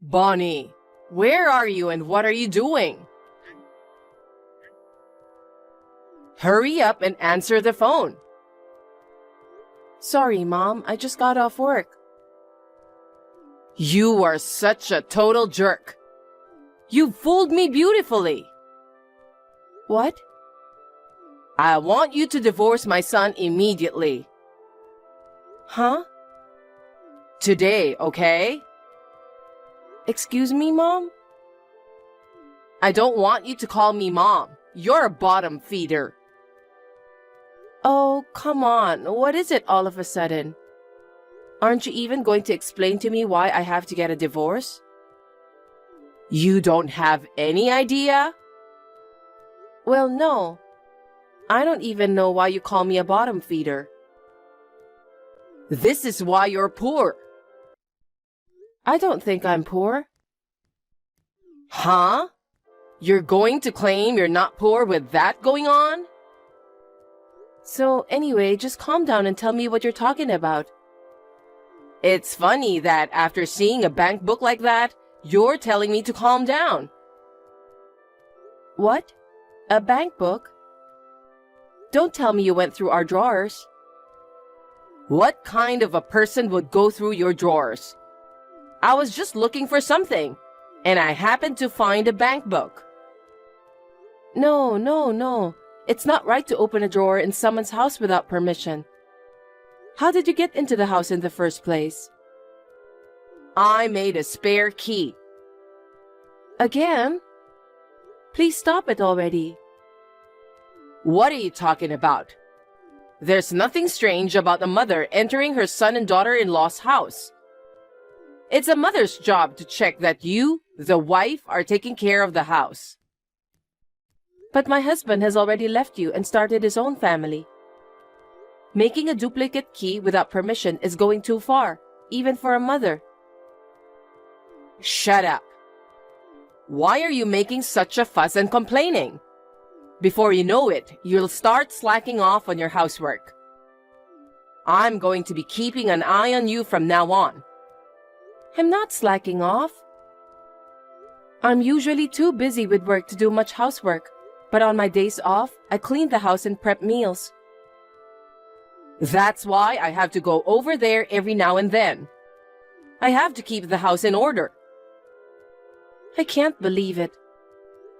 Bonnie, where are you and what are you doing? Hurry up and answer the phone. Sorry, Mom, I just got off work. You are such a total jerk. You fooled me beautifully. What? I want you to divorce my son immediately. Huh? Today, okay? Excuse me, Mom? I don't want you to call me Mom. You're a bottom feeder. Oh, come on. What is it all of a sudden? Aren't you even going to explain to me why I have to get a divorce? You don't have any idea? Well, no. I don't even know why you call me a bottom feeder. This is why you're poor. I don't think I'm poor. Huh? You're going to claim you're not poor with that going on? So anyway, just calm down and tell me what you're talking about. It's funny that after seeing a bank book like that, you're telling me to calm down. What? A bank book? Don't tell me you went through our drawers. What kind of a person would go through your drawers? I was just looking for something, and I happened to find a bank book. No. It's not right to open a drawer in someone's house without permission. How did you get into the house in the first place? I made a spare key. Again? Please stop it already. What are you talking about? There's nothing strange about a mother entering her son and daughter-in-law's house. It's a mother's job to check that you, the wife, are taking care of the house. But my husband has already left you and started his own family. Making a duplicate key without permission is going too far, even for a mother. Shut up. Why are you making such a fuss and complaining? Before you know it, you'll start slacking off on your housework. I'm going to be keeping an eye on you from now on. I'm not slacking off. I'm usually too busy with work to do much housework, but on my days off, I clean the house and prep meals. That's why I have to go over there every now and then. I have to keep the house in order. I can't believe it.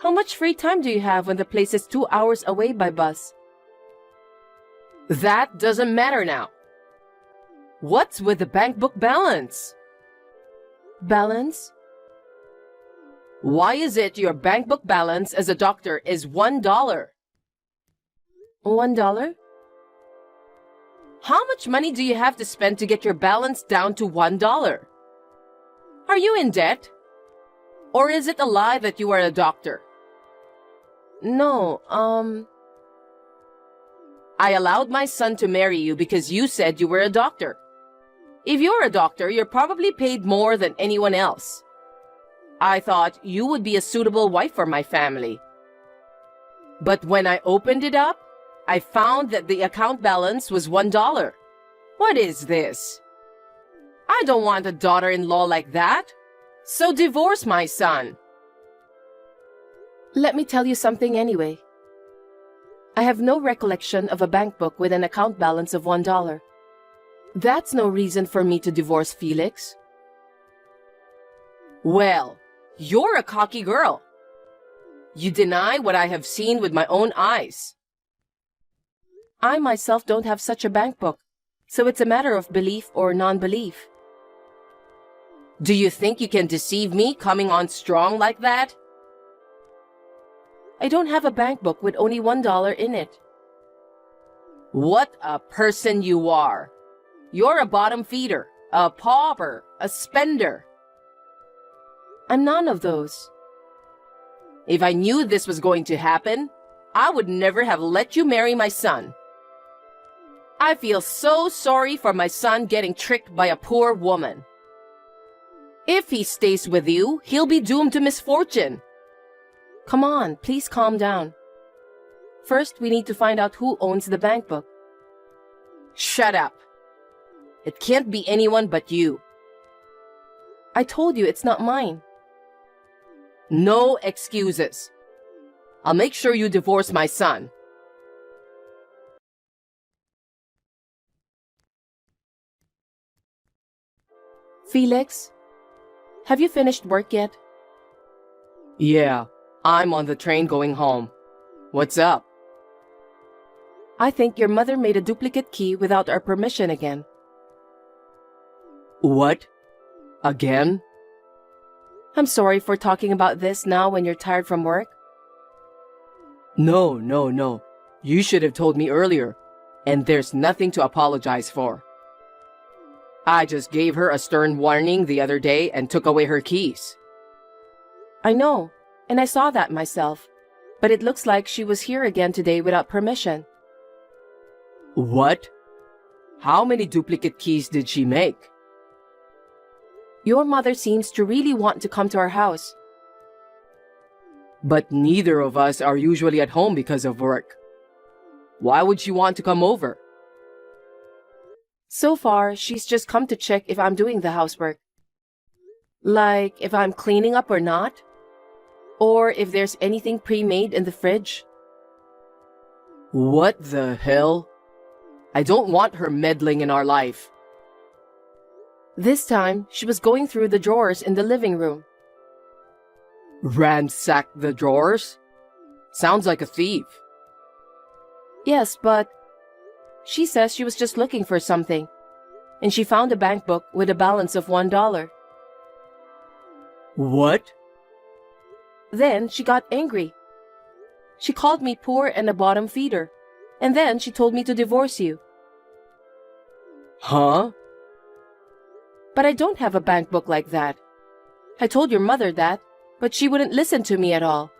How much free time do you have when the place is 2 hours away by bus? That doesn't matter now. What's with the bank book balance? Balance? Why is it your bank book balance as a doctor is $1? $1? How much money do you have to spend to get your balance down to $1? Are you in debt? Or is it a lie that you are a doctor? No, I allowed my son to marry you because you said you were a doctor. If you're a doctor, you're probably paid more than anyone else. I thought you would be a suitable wife for my family. But when I opened it up, I found that the account balance was $1. What is this? I don't want a daughter-in-law like that. So divorce my son. Let me tell you something anyway. I have no recollection of a bank book with an account balance of $1. That's no reason for me to divorce Felix. Well, you're a cocky girl. You deny what I have seen with my own eyes. I myself don't have such a bank book, so it's a matter of belief or non-belief. Do you think you can deceive me coming on strong like that? I don't have a bank book with only $1 in it. What a person you are. You're a bottom feeder, a pauper, a spender. I'm none of those. If I knew this was going to happen, I would never have let you marry my son. I feel so sorry for my son getting tricked by a poor woman. If he stays with you, he'll be doomed to misfortune. Come on, please calm down. First, we need to find out who owns the bank book. Shut up. It can't be anyone but you. I told you it's not mine. No excuses. I'll make sure you divorce my son. Felix, have you finished work yet? Yeah, I'm on the train going home. What's up? I think your mother made a duplicate key without our permission again. What? Again? I'm sorry for talking about this now when you're tired from work. No. You should have told me earlier, and there's nothing to apologize for. I just gave her a stern warning the other day and took away her keys. I know, and I saw that myself. But it looks like she was here again today without permission. What? How many duplicate keys did she make? Your mother seems to really want to come to our house. But neither of us are usually at home because of work. Why would she want to come over? So far, she's just come to check if I'm doing the housework. Like if I'm cleaning up or not. Or if there's anything pre-made in the fridge. What the hell? I don't want her meddling in our life. This time, she was going through the drawers in the living room. Ransack the drawers? Sounds like a thief. Yes, but she says she was just looking for something, and she found a bank book with a balance of $1. What? Then she got angry. She called me poor and a bottom feeder, and then she told me to divorce you. Huh? But I don't have a bank book like that. I told your mother that, but she wouldn't listen to me at all.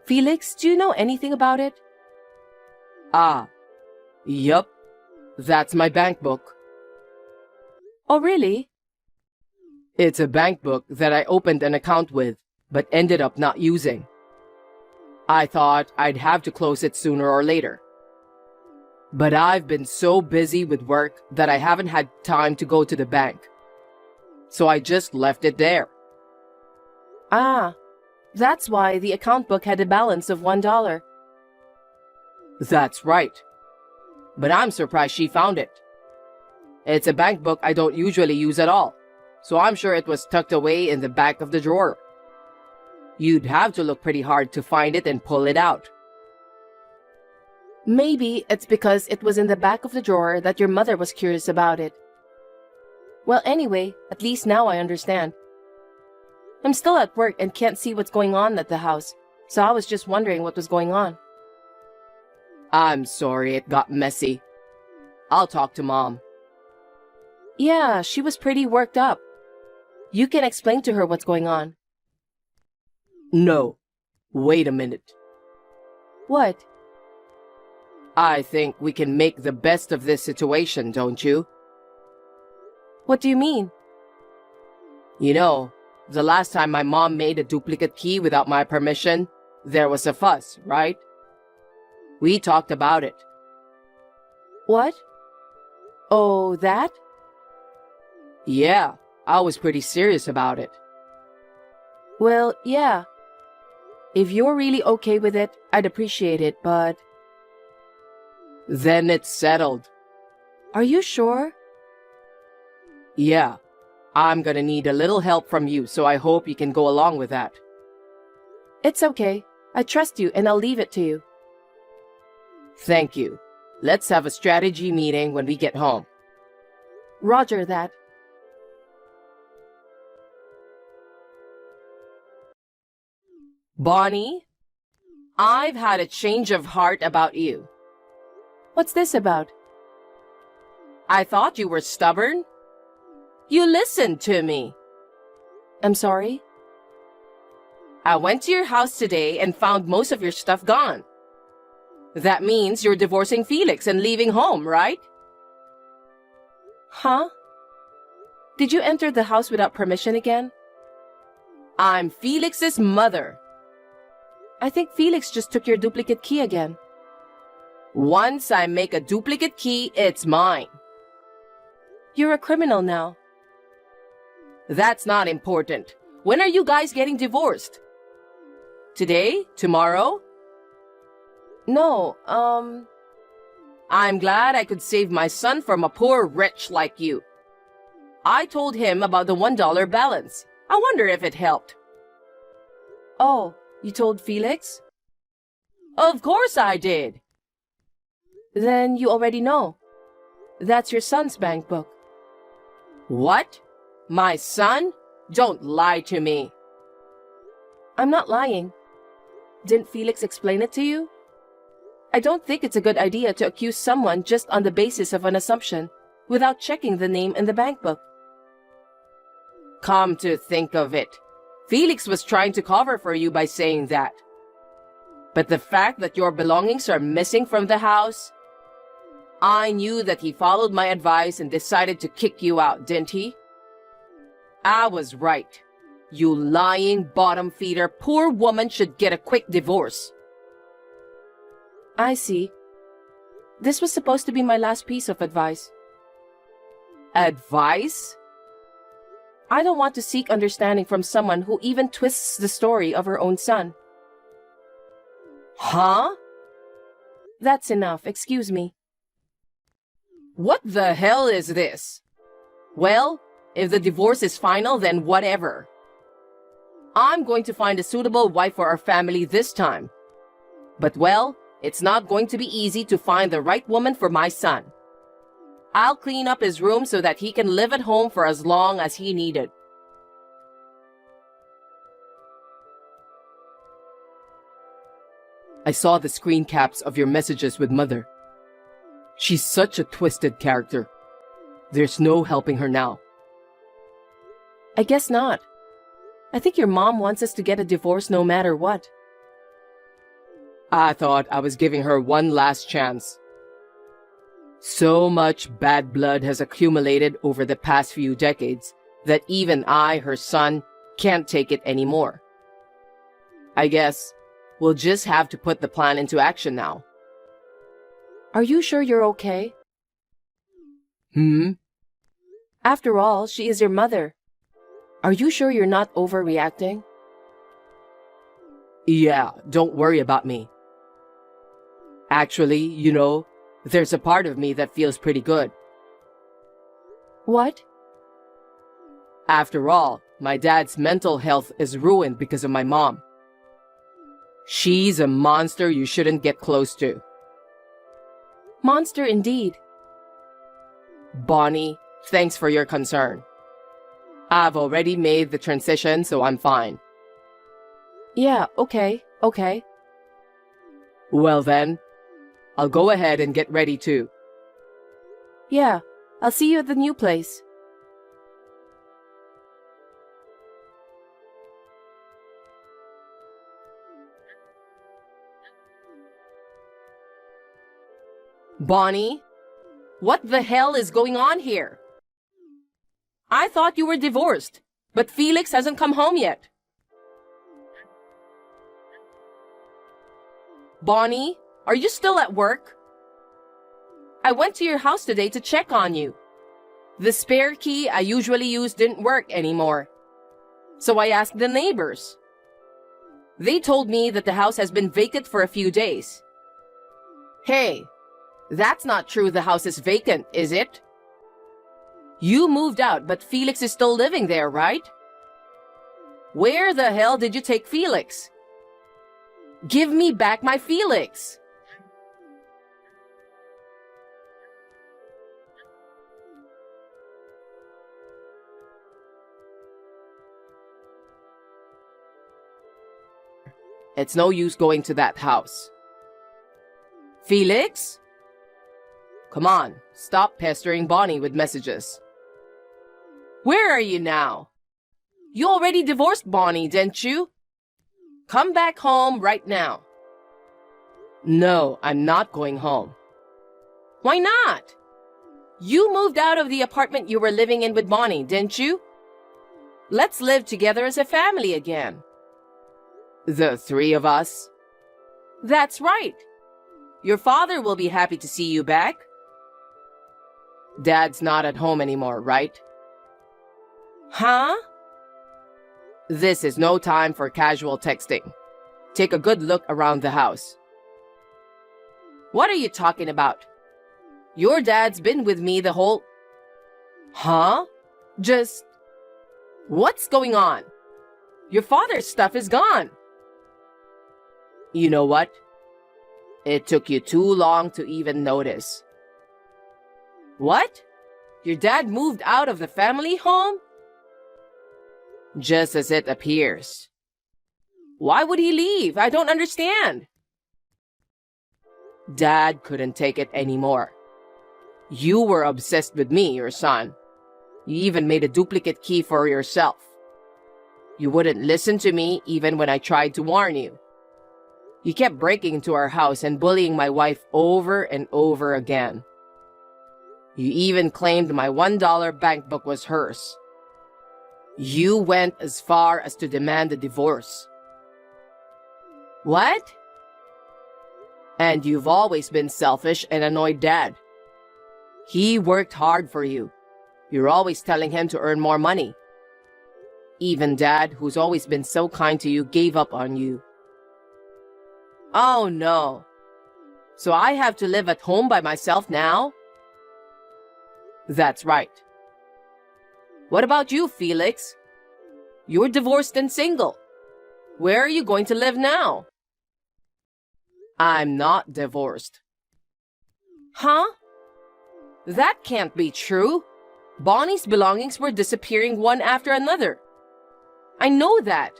Felix, do you know anything about it? Yup. That's my bank book. Oh, really? It's a bank book that I opened an account with, but ended up not using. I thought I'd have to close it sooner or later. But I've been so busy with work that I haven't had time to go to the bank. So I just left it there. That's why the account book had a balance of $1. That's right. But I'm surprised she found it. It's a bank book I don't usually use at all, so I'm sure it was tucked away in the back of the drawer. You'd have to look pretty hard to find it and pull it out. Maybe it's because it was in the back of the drawer that your mother was curious about it. Well, anyway, at least now I understand. I'm still at work and can't see what's going on at the house, so I was just wondering what was going on. I'm sorry it got messy. I'll talk to Mom. Yeah, she was pretty worked up. You can explain to her what's going on. No. Wait a minute. What? I think we can make the best of this situation, don't you? What do you mean? You know, the last time my mom made a duplicate key without my permission, there was a fuss, right? We talked about it. What? Oh, that? Yeah, I was pretty serious about it. Well, yeah. If you're really okay with it, I'd appreciate it, but... Then it's settled. Are you sure? Yeah, I'm gonna need a little help from you, so I hope you can go along with that. It's okay. I trust you and I'll leave it to you. Thank you. Let's have a strategy meeting when we get home. Roger that. Bonnie, I've had a change of heart about you. What's this about? I thought you were stubborn. You listened to me. I'm sorry? I went to your house today and found most of your stuff gone. That means you're divorcing Felix and leaving home, right? Huh? Did you enter the house without permission again? I'm Felix's mother. I think Felix just took your duplicate key again. Once I make a duplicate key, it's mine. You're a criminal now. That's not important. When are you guys getting divorced? Today? Tomorrow? No, I'm glad I could save my son from a poor wretch like you. I told him about the $1 balance. I wonder if it helped. oh, you told Felix? Of course I did. Then you already know. That's your son's bank book. What? My son? Don't lie to me. I'm not lying. Didn't Felix explain it to you? I don't think it's a good idea to accuse someone just on the basis of an assumption, without checking the name in the bank book. Come to think of it, Felix was trying to cover for you by saying that. But the fact that your belongings are missing from the house, I knew that he followed my advice and decided to kick you out, didn't he? I was right. You lying bottom feeder, poor woman should get a quick divorce. I see. This was supposed to be my last piece of advice. Advice? I don't want to seek understanding from someone who even twists the story of her own son. Huh? That's enough, excuse me. What the hell is this? Well, if the divorce is final, then whatever. I'm going to find a suitable wife for our family this time. But well, it's not going to be easy to find the right woman for my son. I'll clean up his room so that he can live at home for as long as he needed. I saw the screen caps of your messages with Mother. She's such a twisted character. There's no helping her now. I guess not. I think your mom wants us to get a divorce no matter what. I thought I was giving her one last chance. So much bad blood has accumulated over the past few decades that even I, her son, can't take it anymore. I guess we'll just have to put the plan into action now. Are you sure you're okay? After all, she is your mother. Are you sure you're not overreacting? Yeah, don't worry about me. Actually, there's a part of me that feels pretty good. What? After all, my dad's mental health is ruined because of my mom. She's a monster you shouldn't get close to. Monster indeed. Bonnie, thanks for your concern. I've already made the transition, so I'm fine. Yeah, okay. Well then, I'll go ahead and get ready too. Yeah, I'll see you at the new place. Bonnie, what the hell is going on here? I thought you were divorced, but Felix hasn't come home yet. Bonnie, are you still at work? I went to your house today to check on you. The spare key I usually use didn't work anymore. So I asked the neighbors. They told me that the house has been vacant for a few days. Hey, that's not true the house is vacant, is it? You moved out, but Felix is still living there, right? Where the hell did you take Felix? Give me back my Felix! It's no use going to that house. Felix? Come on, stop pestering Bonnie with messages. Where are you now? You already divorced Bonnie, didn't you? Come back home right now. No, I'm not going home. Why not? You moved out of the apartment you were living in with Bonnie, didn't you? Let's live together as a family again. The three of us? That's right. Your father will be happy to see you back. Dad's not at home anymore, right? Huh? This is no time for casual texting. Take a good look around the house. What are you talking about? Your dad's been with me the whole... Huh? Just... What's going on? Your father's stuff is gone. You know what? It took you too long to even notice. What? Your dad moved out of the family home? Just as it appears. Why would he leave? I don't understand. Dad couldn't take it anymore. You were obsessed with me, your son. You even made a duplicate key for yourself. You wouldn't listen to me even when I tried to warn you. You kept breaking into our house and bullying my wife over and over again. You even claimed my $1 bank book was hers. You went as far as to demand a divorce. What? And you've always been selfish and annoyed Dad. He worked hard for you. You're always telling him to earn more money. Even Dad, who's always been so kind to you, gave up on you. Oh no. So I have to live at home by myself now? That's right. What about you, Felix? You're divorced and single. Where are you going to live now? I'm not divorced. Huh? That can't be true. Bonnie's belongings were disappearing one after another. I know that.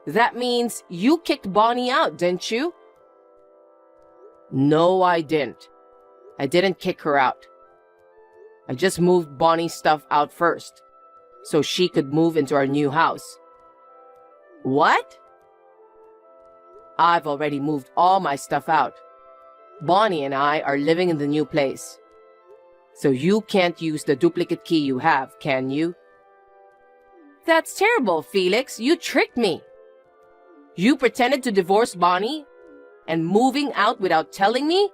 That means you kicked Bonnie out, didn't you? No, I didn't. I didn't kick her out. I just moved Bonnie's stuff out first, so she could move into our new house. What? I've already moved all my stuff out. Bonnie and I are living in the new place. So you can't use the duplicate key you have, can you? That's terrible, Felix. You tricked me. You pretended to divorce Bonnie and moving out without telling me?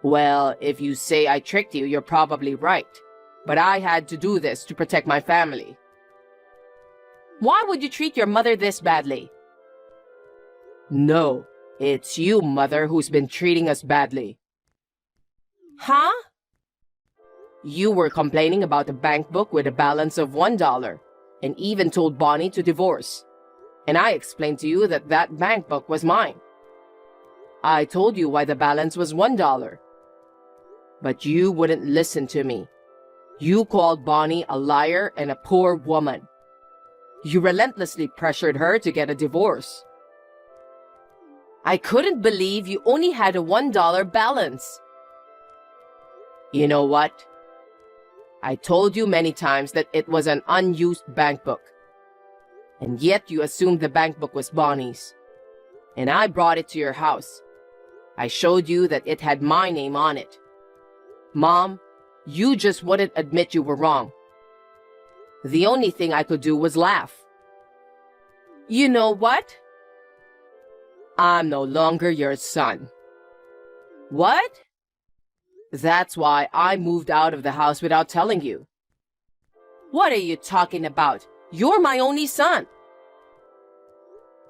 Well, if you say I tricked you, you're probably right. But I had to do this to protect my family. Why would you treat your mother this badly? No, it's you, Mother, who's been treating us badly. Huh? You were complaining about a bank book with a balance of $1 and even told Bonnie to divorce. And I explained to you that that bank book was mine. I told you why the balance was $1. But you wouldn't listen to me. You called Bonnie a liar and a poor woman. You relentlessly pressured her to get a divorce. I couldn't believe you only had a $1 balance. You know what? I told you many times that it was an unused bank book. And yet you assumed the bank book was Bonnie's. And I brought it to your house. I showed you that it had my name on it. Mom, you just wouldn't admit you were wrong. The only thing I could do was laugh. You know what? I'm no longer your son. What? That's why I moved out of the house without telling you. What are you talking about? You're my only son.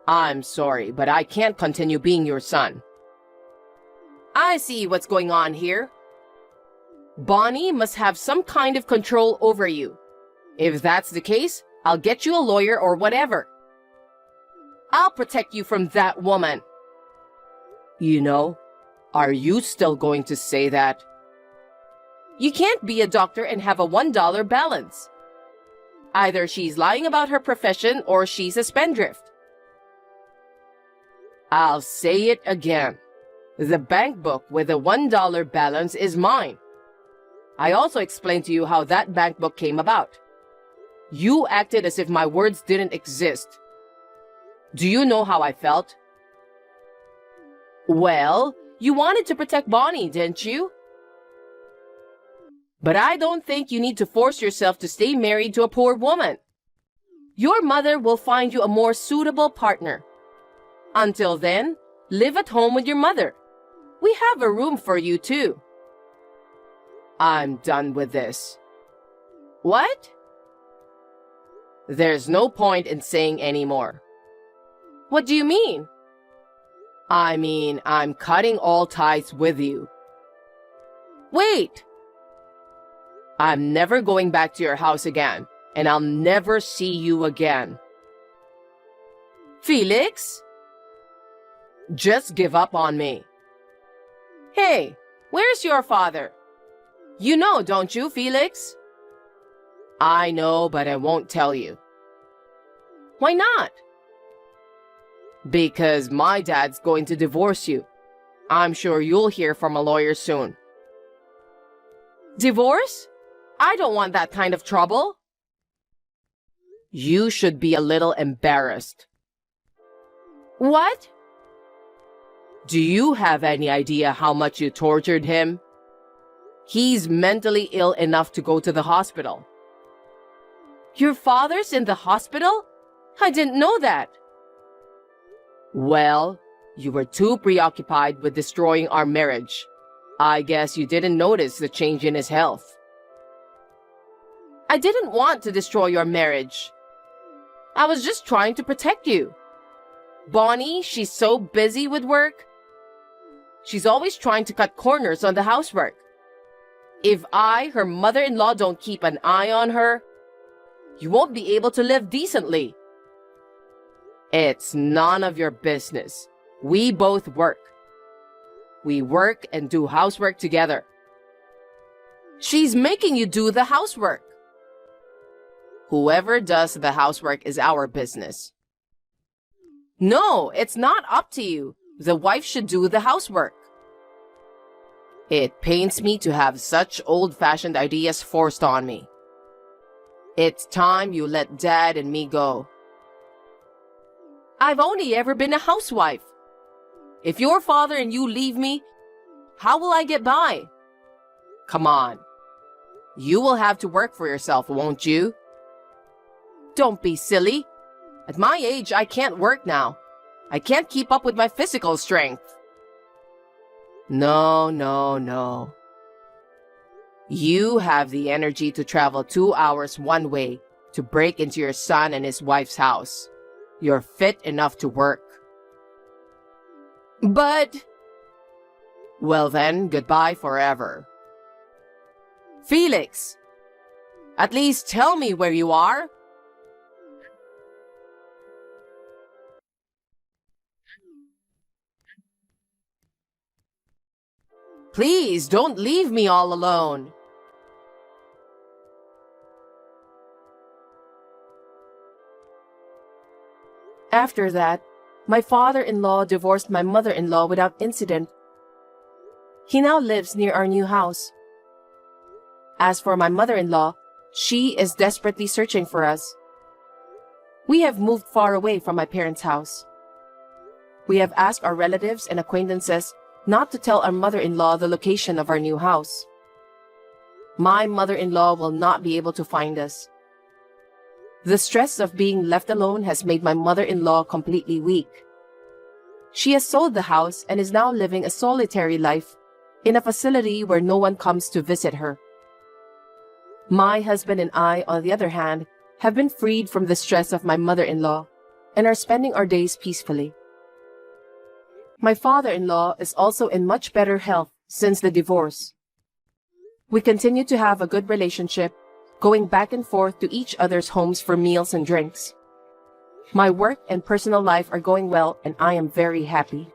I'm sorry, but I can't continue being your son. I see what's going on here. Bonnie must have some kind of control over you. If that's the case, I'll get you a lawyer or whatever. I'll protect you from that woman. You know, are you still going to say that? You can't be a doctor and have a $1 balance. Either she's lying about her profession or she's a spendthrift. I'll say it again. The bank book with a $1 balance is mine. I also explained to you how that bank book came about. You acted as if my words didn't exist. Do you know how I felt? Well, you wanted to protect Bonnie, didn't you? But I don't think you need to force yourself to stay married to a poor woman. Your mother will find you a more suitable partner. Until then, live at home with your mother. We have a room for you too. I'm done with this. What? There's no point in saying any more. What do you mean? I mean, I'm cutting all ties with you. Wait! I'm never going back to your house again, and I'll never see you again. Felix? Just give up on me. Hey, where's your father? You know, don't you, Felix? I know, but I won't tell you. Why not? Because my dad's going to divorce you. I'm sure you'll hear from a lawyer soon. Divorce? I don't want that kind of trouble. You should be a little embarrassed. What? Do you have any idea how much you tortured him? He's mentally ill enough to go to the hospital. Your father's in the hospital? I didn't know that. Well, you were too preoccupied with destroying our marriage. I guess you didn't notice the change in his health. I didn't want to destroy your marriage. I was just trying to protect you. Bonnie, she's so busy with work. She's always trying to cut corners on the housework. If I, her mother-in-law, don't keep an eye on her, you won't be able to live decently. It's none of your business. We both work. We work and do housework together. She's making you do the housework. Whoever does the housework is our business. No, it's not up to you. The wife should do the housework. It pains me to have such old-fashioned ideas forced on me. It's time you let Dad and me go. I've only ever been a housewife. If your father and you leave me, how will I get by? Come on. You will have to work for yourself, won't you? Don't be silly. At my age, I can't work now. I can't keep up with my physical strength. No. You have the energy to travel 2 hours one way to break into your son and his wife's house. You're fit enough to work. But... Well then, goodbye forever. Felix, at least tell me where you are. Please, don't leave me all alone. After that, my father-in-law divorced my mother-in-law without incident. He now lives near our new house. As for my mother-in-law, she is desperately searching for us. We have moved far away from my parents' house. We have asked our relatives and acquaintances not to tell our mother-in-law the location of our new house. My mother-in-law will not be able to find us. The stress of being left alone has made my mother-in-law completely weak. She has sold the house and is now living a solitary life in a facility where no one comes to visit her. My husband and I, on the other hand, have been freed from the stress of my mother-in-law and are spending our days peacefully. My father-in-law is also in much better health since the divorce. We continue to have a good relationship, going back and forth to each other's homes for meals and drinks. My work and personal life are going well, and I am very happy.